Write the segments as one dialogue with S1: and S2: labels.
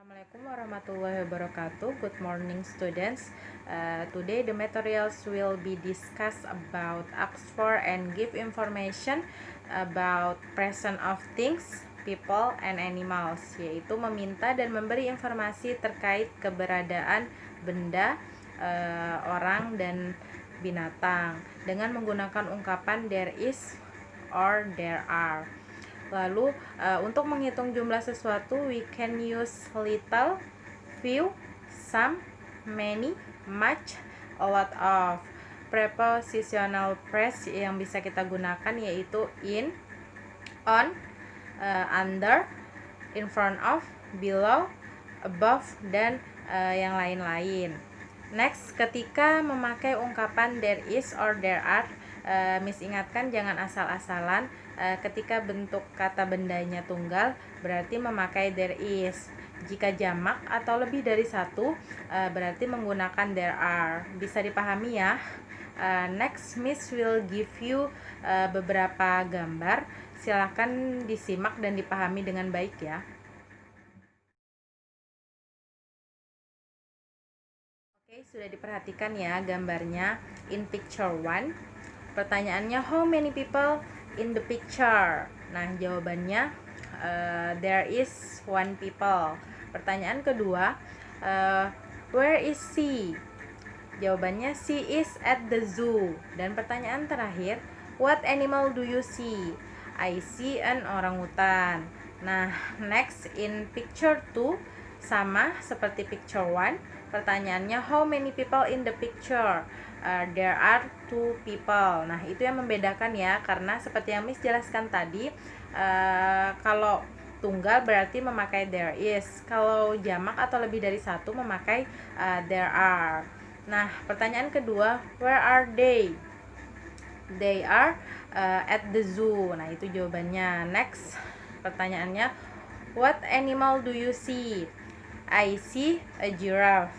S1: Assalamualaikum warahmatullahi wabarakatuh. Good morning, students. Today the materials will be discussed about ask for and give information about presence of things, people, and animals, yaitu meminta dan memberi informasi terkait keberadaan benda, orang, dan binatang dengan menggunakan ungkapan there is or there are. Lalu untuk menghitung jumlah sesuatu, we can use little, few, some, many, much, a lot of. Prepositional phrase yang bisa kita gunakan yaitu in, on, under, in front of, below, above, dan yang lain-lain. Next, ketika memakai ungkapan there is or there are, Miss ingatkan jangan asal-asalan. Ketika bentuk kata bendanya tunggal berarti memakai there is. Jika jamak atau lebih dari satu berarti menggunakan there are. Bisa dipahami ya. Next, Miss will give you beberapa gambar. Silahkan disimak dan dipahami dengan baik ya. Oke, sudah diperhatikan ya gambarnya. In picture 1, pertanyaannya how many people in the picture? Nah, jawabannya there is one people. Pertanyaan kedua, where is she? Jawabannya she is at the zoo. Dan pertanyaan terakhir, what animal do you see? I see an orangutan. Nah, next in picture 2 sama seperti picture 1. Pertanyaannya how many people in the picture? There are 2 people. Nah, itu yang membedakan ya, karena seperti yang Miss jelaskan tadi, kalau tunggal berarti memakai there is. Kalau jamak atau lebih dari satu memakai there are. Nah, pertanyaan kedua, where are they? They are at the zoo. Nah, itu jawabannya. Next, pertanyaannya, what animal do you see? I see a giraffe.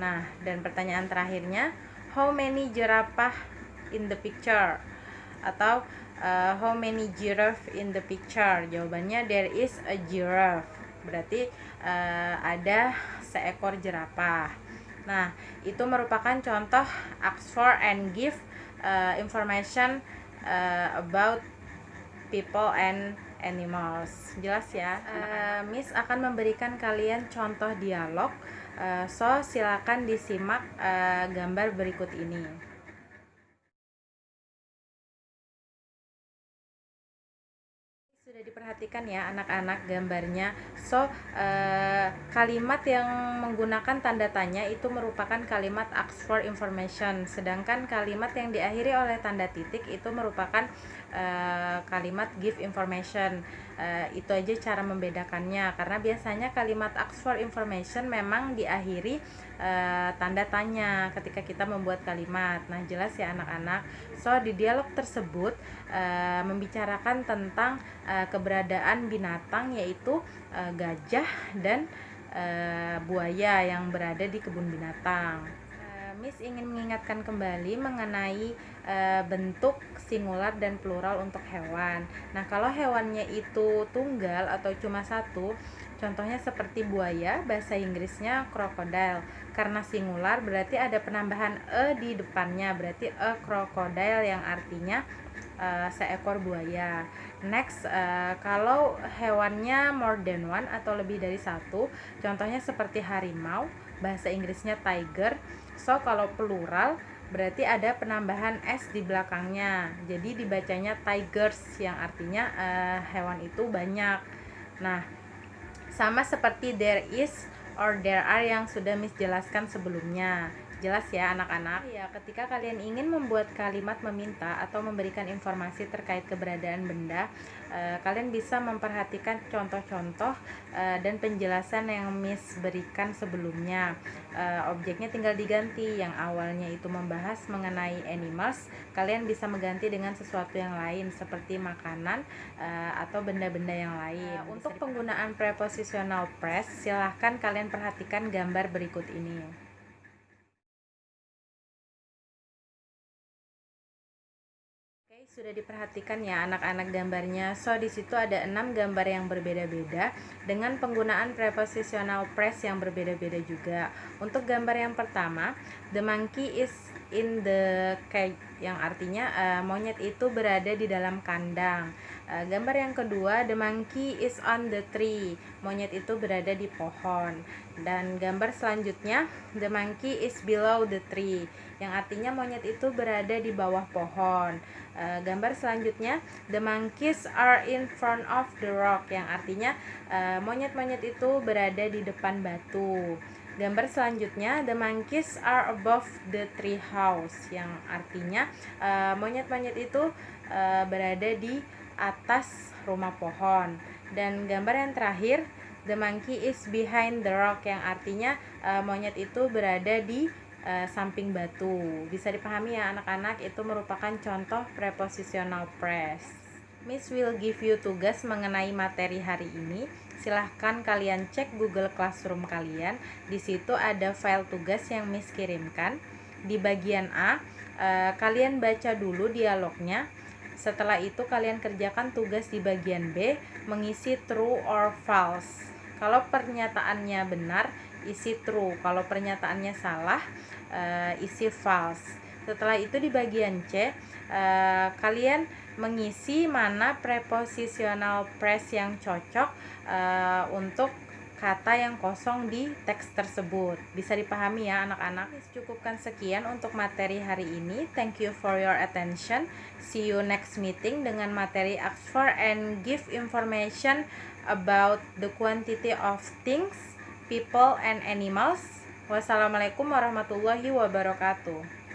S1: Nah, dan pertanyaan terakhirnya, how many giraffe in the picture? Atau how many giraffe in the picture? Jawabannya there is a giraffe. Berarti ada seekor jerapah. Nah, itu merupakan contoh ask for and give information about people and animals. Jelas ya? Miss akan memberikan kalian contoh dialog. So, silakan disimak gambar berikut ini. Sudah diperhatikan ya anak-anak gambarnya. So, kalimat yang menggunakan tanda tanya itu merupakan kalimat ask for information. Sedangkan kalimat yang diakhiri oleh tanda titik itu merupakan kalimat give information. Itu aja cara membedakannya. Karena biasanya kalimat ask for information memang diakhiri tanda tanya ketika kita membuat kalimat. Nah, jelas ya anak-anak. So, di dialog tersebut membicarakan tentang keberadaan binatang yaitu gajah dan buaya yang berada di kebun binatang. Miss ingin mengingatkan kembali mengenai bentuk singular dan plural untuk hewan. Nah, kalau hewannya itu tunggal atau cuma satu, contohnya seperti buaya, bahasa Inggrisnya crocodile. Karena singular berarti ada penambahan e di depannya, berarti a crocodile yang artinya seekor buaya. Next, kalau hewannya more than one atau lebih dari satu, contohnya seperti harimau, bahasa Inggrisnya tiger. So, kalau plural berarti ada penambahan s di belakangnya. Jadi dibacanya tigers yang artinya hewan itu banyak. Nah, sama seperti there is or there are yang sudah Miss jelaskan sebelumnya. Jelas ya anak-anak? Ya, ketika kalian ingin membuat kalimat meminta atau memberikan informasi terkait keberadaan benda, kalian bisa memperhatikan contoh-contoh dan penjelasan yang Miss berikan sebelumnya. Objeknya tinggal diganti. Yang awalnya itu membahas mengenai animals, kalian bisa mengganti dengan sesuatu yang lain seperti makanan atau benda-benda yang lain. Untuk penggunaan prepositional phrase, silahkan kalian perhatikan gambar berikut ini. Sudah diperhatikan ya anak-anak gambarnya. So di situ ada 6 gambar yang berbeda-beda dengan penggunaan prepositional phrase yang berbeda-beda juga. Untuk gambar yang pertama, the monkey is in the cage, yang artinya monyet itu berada di dalam kandang. Gambar yang kedua, the monkey is on the tree, monyet itu berada di pohon. Dan gambar selanjutnya, the monkey is below the tree, yang artinya monyet itu berada di bawah pohon. Gambar selanjutnya, the monkeys are in front of the rock, yang artinya monyet-monyet itu berada di depan batu. Gambar selanjutnya, the monkeys are above the tree house, yang artinya monyet-monyet itu berada di atas rumah pohon. Dan gambar yang terakhir, the monkey is behind the rock, yang artinya monyet itu berada di samping batu. Bisa dipahami ya anak-anak, itu merupakan contoh prepositional phrase. Miss will give you tugas mengenai materi hari ini. Silahkan kalian cek Google Classroom kalian. Di situ ada file tugas yang Miss kirimkan. Di bagian A, kalian baca dulu dialognya. Setelah itu kalian kerjakan tugas di bagian B, mengisi true or false. Kalau pernyataannya benar, isi true. Kalau pernyataannya salah, isi false. Setelah itu di bagian C, kalian mengisi mana prepositional phrase yang cocok untuk kata yang kosong di teks tersebut. Bisa dipahami ya anak-anak. Cukupkan sekian untuk materi hari ini. Thank you for your attention. See you next meeting dengan materi Oxford and give information about the quantity of things, people and animals. Wassalamualaikum warahmatullahi wabarakatuh.